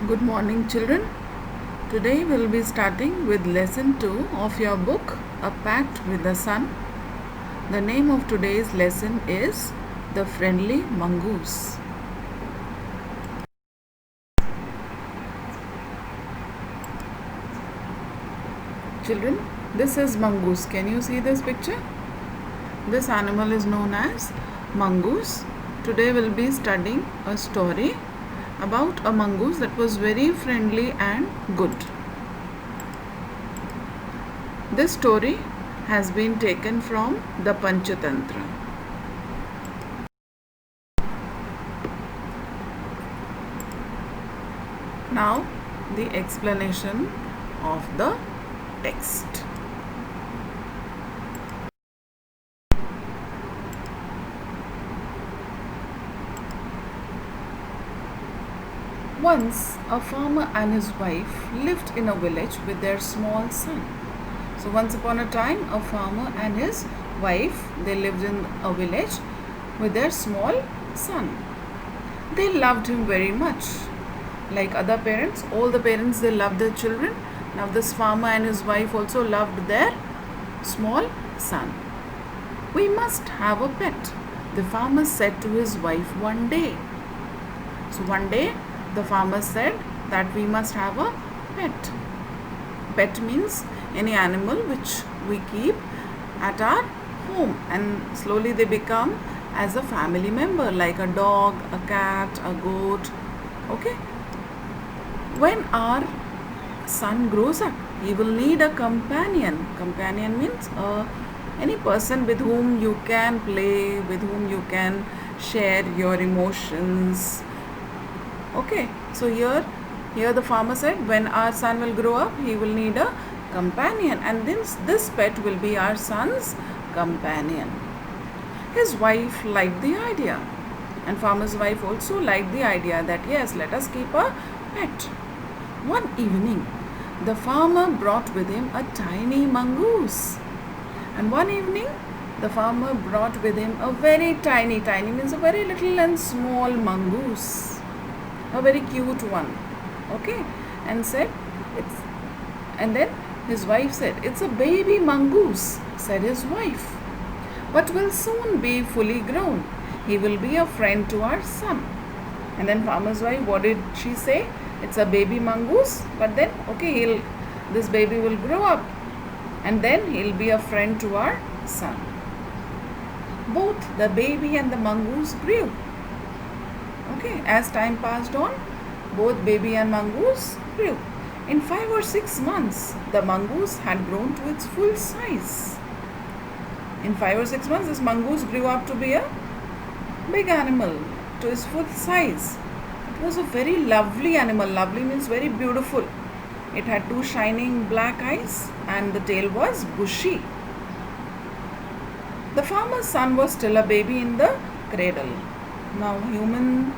Good morning, children. Today we'll be starting with lesson 2 of your book, A Pact with the Sun. The name of today's lesson is The Friendly Mongoose. Children, this is Mongoose. Can you see this picture? This animal is known as Mongoose. Today we'll be studying a story about a mongoose that was very friendly and good. This story has been taken from the Panchatantra. Now, the explanation of the text. Once, a farmer and his wife lived in a village with their small son. So once upon a time, a farmer and his wife, they lived in a village with their small son. They loved him very much. Like other parents, all the parents, they love their children. Now this farmer and his wife also loved their small son. We must have a pet, the farmer said to his wife one day. So one day, the farmer said that we must have a pet. Pet means any animal which we keep at our home, and slowly they become as a family member, like a dog, a cat, a goat. Okay. When our son grows up, he will need a companion. Companion means any person with whom you can play, with whom you can share your emotions. Okay, so here the farmer said, when our son will grow up, he will need a companion, and this pet will be our son's companion. His wife liked the idea, and farmer's wife also liked the idea that yes, let us keep a pet. One evening, the farmer brought with him a tiny mongoose. And one evening, the farmer brought with him a very tiny means a very little and small mongoose. A very cute one. Okay. And then his wife said, it's a baby mongoose, said his wife, but will soon be fully grown. He will be a friend to our son. And then farmer's wife, what did she say? It's a baby mongoose, but then okay, this baby will grow up, and then he'll be a friend to our son. Both the baby and the mongoose grew. Okay, as time passed on, both baby and mongoose grew. In 5 or 6 months, the mongoose had grown to its full size. In 5 or 6 months, this mongoose grew up to be a big animal, to its full size. It was a very lovely animal. Lovely means very beautiful. It had 2 shining black eyes, and the tail was bushy. The farmer's son was still a baby in the cradle. Now humans,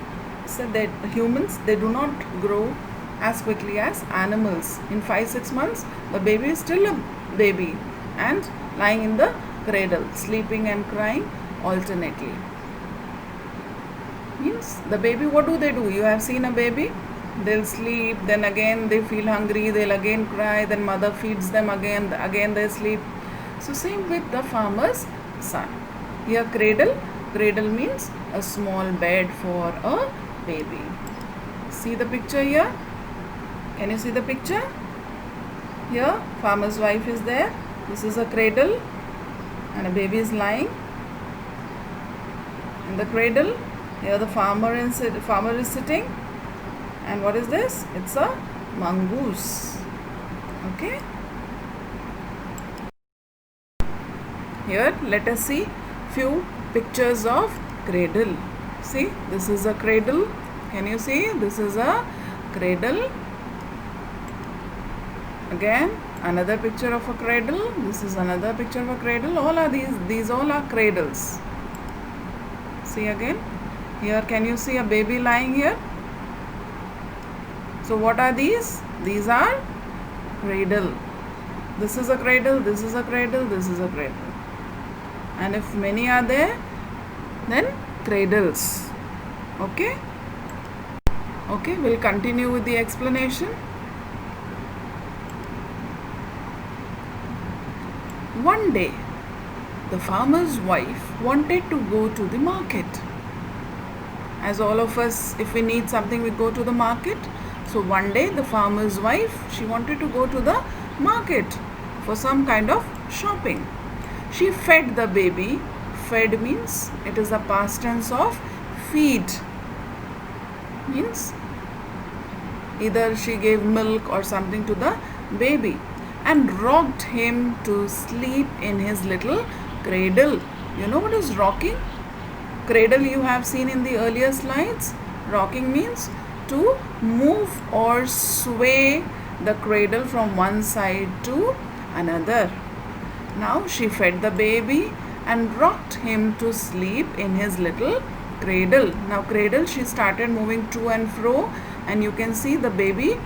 they do not grow as quickly as animals. In 5-6 months, the baby is still a baby and lying in the cradle, sleeping and crying alternately. Means the baby, what do? You have seen a baby? They'll sleep, then again they feel hungry, they'll again cry, then mother feeds them again they sleep. So same with the farmer's son. Here cradle means a small bed for a baby. See the picture here? Can you see the picture? Here farmer's wife is there. This is a cradle and a baby is lying in the cradle. Here the farmer is sitting, and what is this? It's a mongoose. Okay. Here let us see few pictures of cradle. See, this is a cradle. Can you see? This is a cradle. Again another picture of a cradle. This is another picture of a cradle. All are these all are cradles. See again. Here can you see a baby lying here? So what are these? These are cradle. This is a cradle, this is a cradle, this is a cradle. And if many are there, then cradles. Okay. Okay, we'll continue with the explanation. One day, the farmer's wife wanted to go to the market. As all of us, if we need something, we go to the market. So one day, the farmer's wife, she wanted to go to the market for some kind of shopping. She fed the baby. Fed means it is a past tense of feed. Means either she gave milk or something to the baby and rocked him to sleep in his little cradle. You know what is rocking? Cradle you have seen in the earlier slides. Rocking means to move or sway the cradle from one side to another. Now she fed the baby and rocked him to sleep in his little cradle. Now cradle, she started moving to and fro, and you can see the baby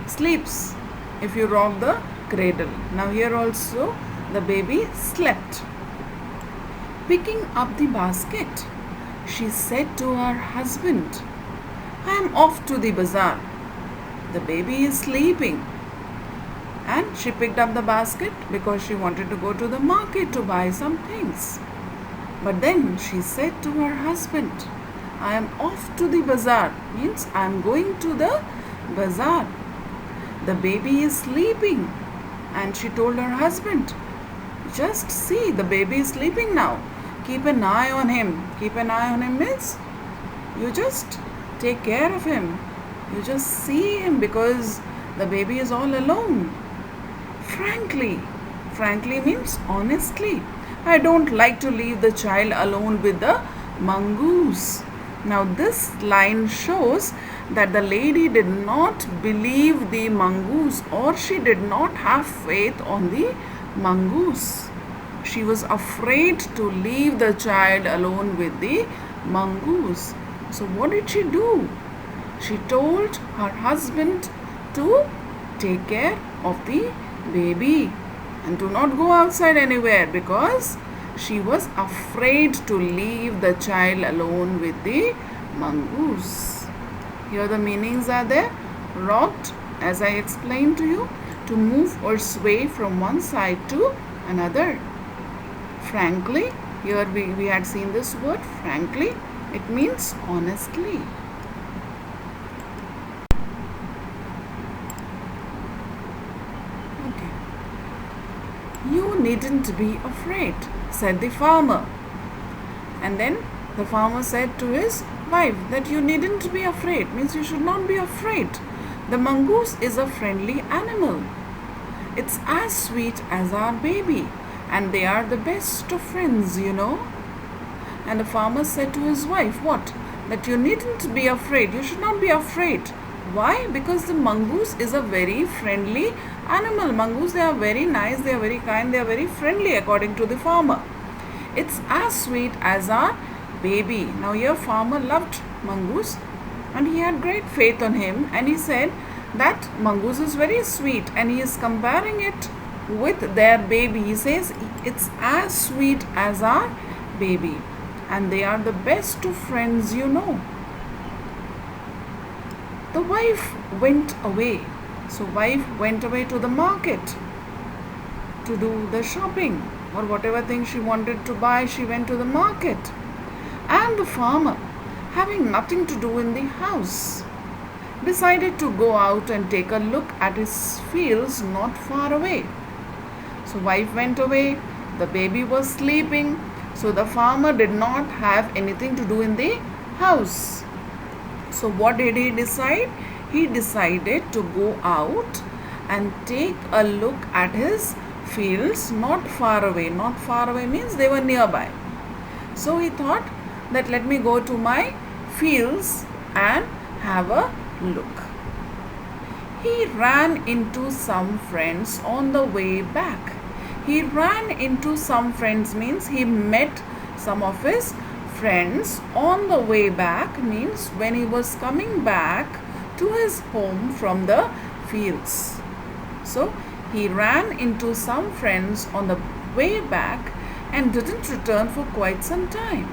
sleeps if you rock the cradle. Now here also the baby slept. Picking up the basket, she said to her husband, "I am off to the bazaar. The baby is sleeping." And she picked up the basket because she wanted to go to the market to buy some things. But then she said to her husband, "I am off to the bazaar," means I am going to the bazaar. The baby is sleeping. And she told her husband, "Just see, the baby is sleeping now. Keep an eye on him." Keep an eye on him means you just take care of him. You just see him because the baby is all alone. Frankly means honestly. I don't like to leave the child alone with the mongoose. Now this line shows that the lady did not believe the mongoose, or she did not have faith on the mongoose. She was afraid to leave the child alone with the mongoose. So what did she do? She told her husband to take care of the baby and do not go outside anywhere because she was afraid to leave the child alone with the mongoose. Here the meanings are there. Rocked, as I explained to you, to move or sway from one side to another. Frankly, here we had seen this word frankly. It means honestly. Okay. "You needn't be afraid," said the farmer. And then the farmer said to his wife that you needn't be afraid, means you should not be afraid. The mongoose is a friendly animal. It's as sweet as our baby, and they are the best of friends, you know. And the farmer said to his wife, what? That you needn't be afraid. You should not be afraid. Why? Because the mongoose is a very friendly animal. Mongoose, they are very nice, they are very kind, they are very friendly according to the farmer. It's as sweet as our baby. Now here farmer loved mongoose and he had great faith on him, and he said that mongoose is very sweet, and he is comparing it with their baby. He says it's as sweet as our baby, and they are the best of friends, you know. The wife went away. So wife went away to the market to do the shopping, or whatever thing she wanted to buy, she went to the market. And the farmer, having nothing to do in the house, decided to go out and take a look at his fields not far away. So wife went away, the baby was sleeping, so the farmer did not have anything to do in the house. So what did he decide? He decided to go out and take a look at his fields not far away. Not far away means they were nearby. So he thought that let me go to my fields and have a look. He ran into some friends on the way back. He ran into some friends means he met some of his friends on the way back, means when he was coming back to his home from the fields. So he ran into some friends on the way back and didn't return for quite some time.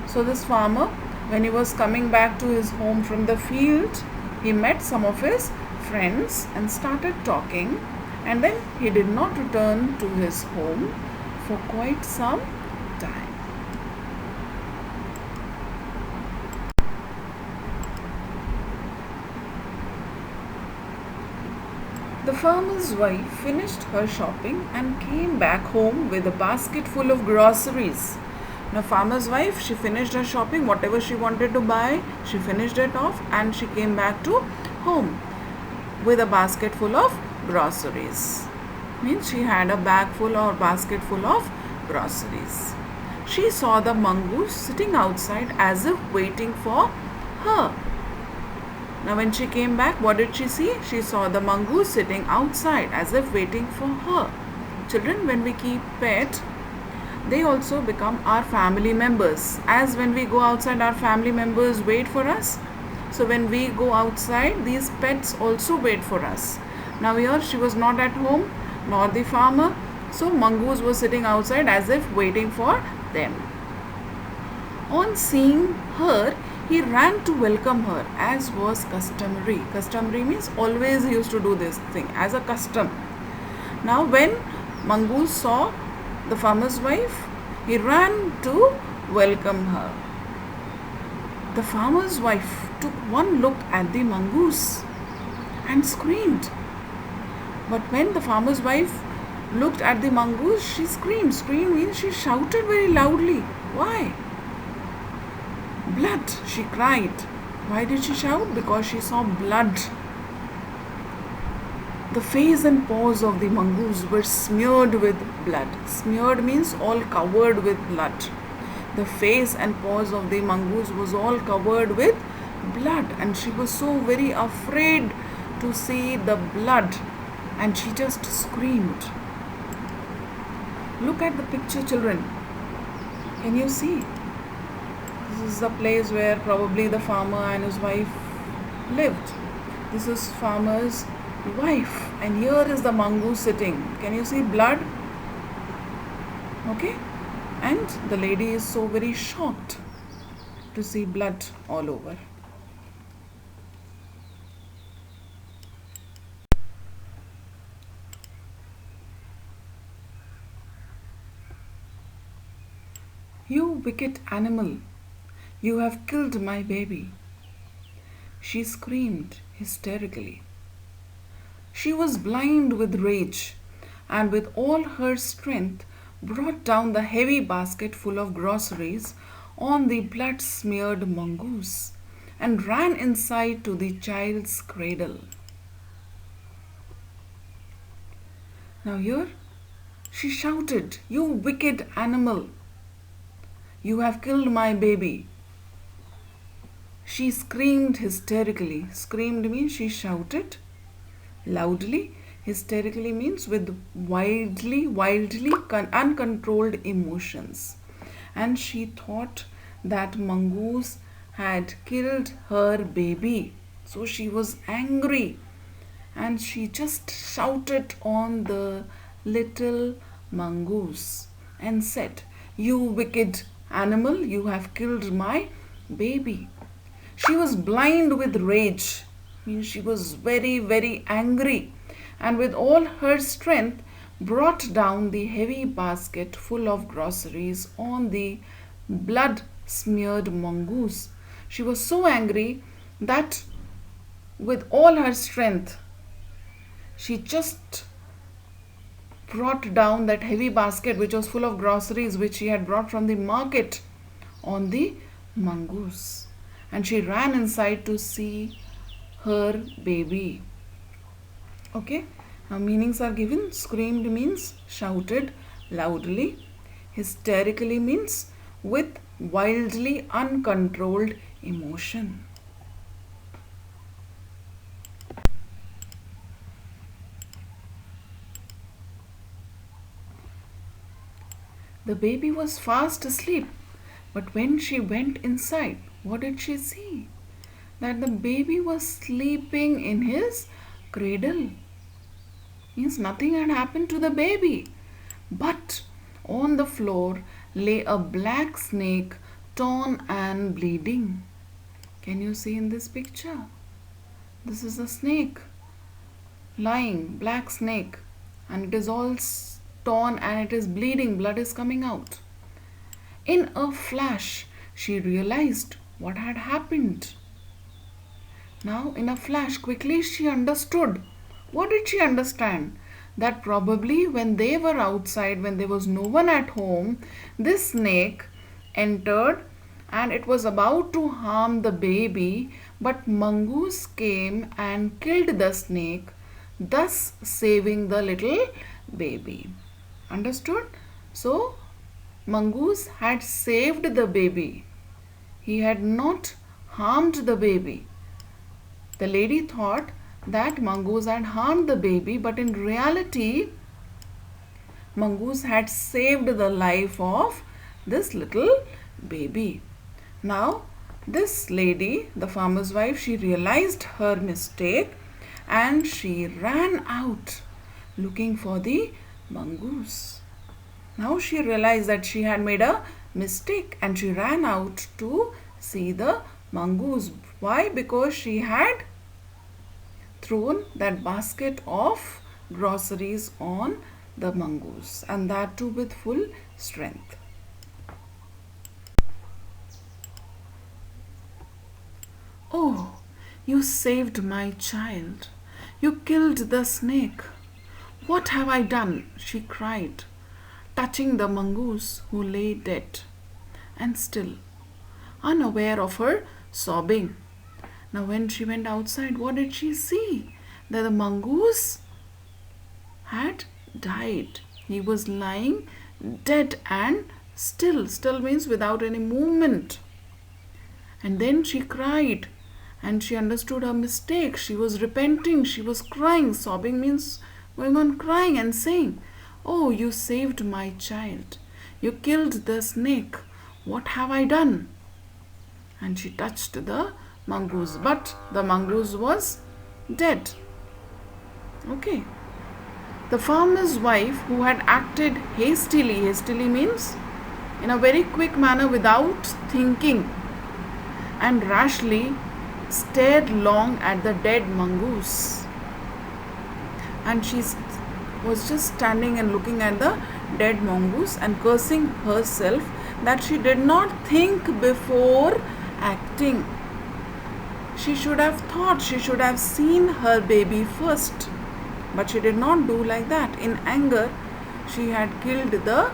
So this farmer When he was coming back to his home from the field, he met some of his friends and started talking, and then he did not return to his home for quite some time. The farmer's wife finished her shopping and came back home with a basket full of groceries. Now, farmer's wife, she finished her shopping, whatever she wanted to buy, she finished it off and she came back to home with a basket full of groceries. Means she had a bag full or basket full of groceries. She saw the mongoose sitting outside as if waiting for her. Now when she came back, what did she see? She saw the mongoose sitting outside as if waiting for her. Children, when we keep pet, they also become our family members. As when we go outside, our family members wait for us. So when we go outside, these pets also wait for us. Now here she was not at home, nor the farmer. So mongoose was sitting outside as if waiting for them. On seeing her, he ran to welcome her as was customary. Customary means always he used to do this thing as a custom. Now when mongoose saw the farmer's wife, he ran to welcome her. The farmer's wife took one look at the mongoose and screamed. But when the farmer's wife looked at the mongoose, she screamed. Scream means she shouted very loudly. Why? Blood, she cried. Why did she shout? Because she saw blood. The face and paws of the mongoose were smeared with blood. Smeared means all covered with blood. The face and paws of the mongoose was all covered with blood, and she was so very afraid to see the blood, and she just screamed. Look at the picture, children. Can you see? This is the place where probably the farmer and his wife lived. This is farmer's wife, and here is the mongoose sitting. Can you see blood? Okay, and the lady is so very shocked to see blood all over. You wicked animal, you have killed my baby. She screamed hysterically. She was blind with rage and with all her strength brought down the heavy basket full of groceries on the blood-smeared mongoose and ran inside to the child's cradle. Now here she shouted, "You wicked animal! You have killed my baby." She screamed hysterically. Screamed means she shouted loudly. Hysterically means with wildly uncontrolled emotions. And she thought that mongoose had killed her baby. So she was angry. And she just shouted on the little mongoose and said, "You wicked animal, you have killed my baby." She was blind with rage, means she was very, very angry, and with all her strength brought down the heavy basket full of groceries on the blood-smeared mongoose. She was so angry that with all her strength, she just brought down that heavy basket which was full of groceries which she had brought from the market on the mongoose. And she ran inside to see her baby. Okay, now meanings are given. Screamed means shouted loudly. Hysterically means with wildly uncontrolled emotion. The baby was fast asleep, but when she went inside, what did she see? That the baby was sleeping in his cradle. Means nothing had happened to the baby. But on the floor lay a black snake torn and bleeding. Can you see in this picture? This is a snake lying, black snake, and it is all torn and it is bleeding, blood is coming out. In a flash, she realized what had happened. Now, in a flash, quickly she understood. What did she understand? That probably when they were outside, when there was no one at home, this snake entered and it was about to harm the baby, but Mongoose came and killed the snake, thus saving the little baby. Understood? So, Mongoose had saved the baby. He had not harmed the baby. The lady thought that Mongoose had harmed the baby, but in reality, Mongoose had saved the life of this little baby. Now, this lady, the farmer's wife, she realized her mistake and she ran out looking for the mongoose. Now she realized that she had made a mistake and she ran out to see the mongoose. Why? Because she had thrown that basket of groceries on the mongoose, and that too with full strength. Oh, you saved my child. You killed the snake. What have I done? She cried, touching the mongoose who lay dead and still, unaware of her sobbing. Now, when she went outside, what did she see? That the mongoose had died. He was lying dead and still. Still means without any movement. And then she cried and she understood her mistake. She was repenting. She was crying. Sobbing means going on crying and saying, "Oh, you saved my child. You killed the snake. What have I done?" And she touched the mongoose, but the mongoose was dead. Okay. The farmer's wife, who had acted hastily means in a very quick manner without thinking, and rashly stared long at the dead mongoose. And she was just standing and looking at the dead mongoose and cursing herself that she did not think before acting. She should have thought, she should have seen her baby first. But she did not do like that. In anger, she had killed the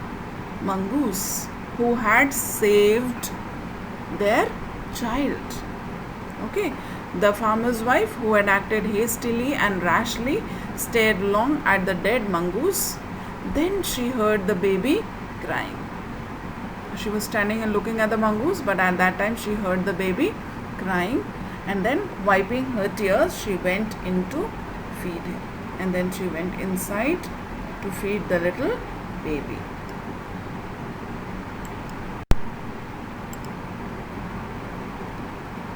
mongoose who had saved their child. Okay. The farmer's wife, who had acted hastily and rashly, stared long at the dead mongoose. Then she heard the baby crying. She was standing and looking at the mongoose, but at that time she heard the baby crying, and then wiping her tears, she went in to feed him. And then she went inside to feed the little baby.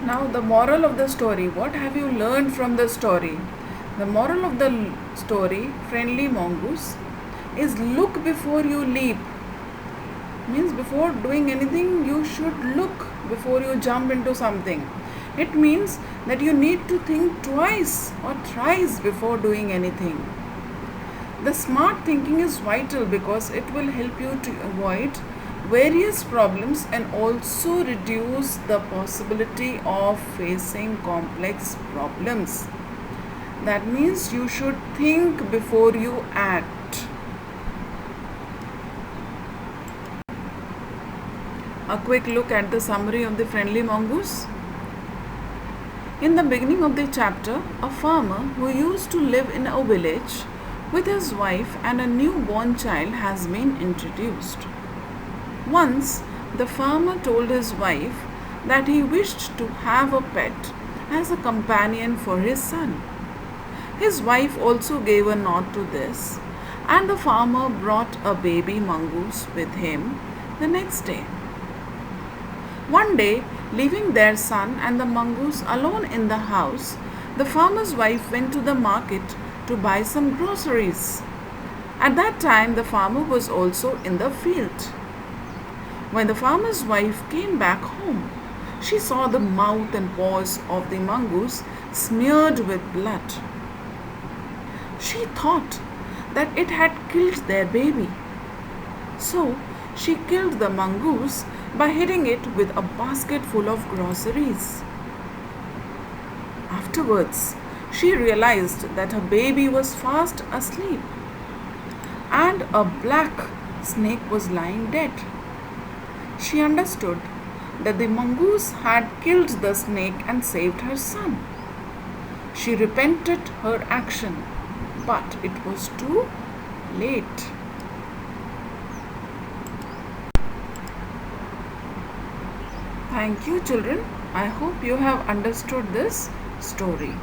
Now, the moral of the story. What have you learned from the story? The moral of the story, Friendly Mongoose, is look before you leap. Means before doing anything, you should look before you jump into something. It means that you need to think twice or thrice before doing anything. The smart thinking is vital because it will help you to avoid various problems and also reduce the possibility of facing complex problems. That means you should think before you act. A quick look at the summary of the Friendly Mongoose. In the beginning of the chapter, a farmer who used to live in a village with his wife and a newborn child has been introduced. Once, the farmer told his wife that he wished to have a pet as a companion for his son. His wife also gave a nod to this, and the farmer brought a baby mongoose with him the next day. One day, leaving their son and the mongoose alone in the house, the farmer's wife went to the market to buy some groceries. At that time, the farmer was also in the field. When the farmer's wife came back home, she saw the mouth and paws of the mongoose smeared with blood. She thought that it had killed their baby. So she killed the mongoose by hitting it with a basket full of groceries. Afterwards, she realized that her baby was fast asleep and a black snake was lying dead. She understood that the mongoose had killed the snake and saved her son. She repented her action, but it was too late. Thank you, children. I hope you have understood this story.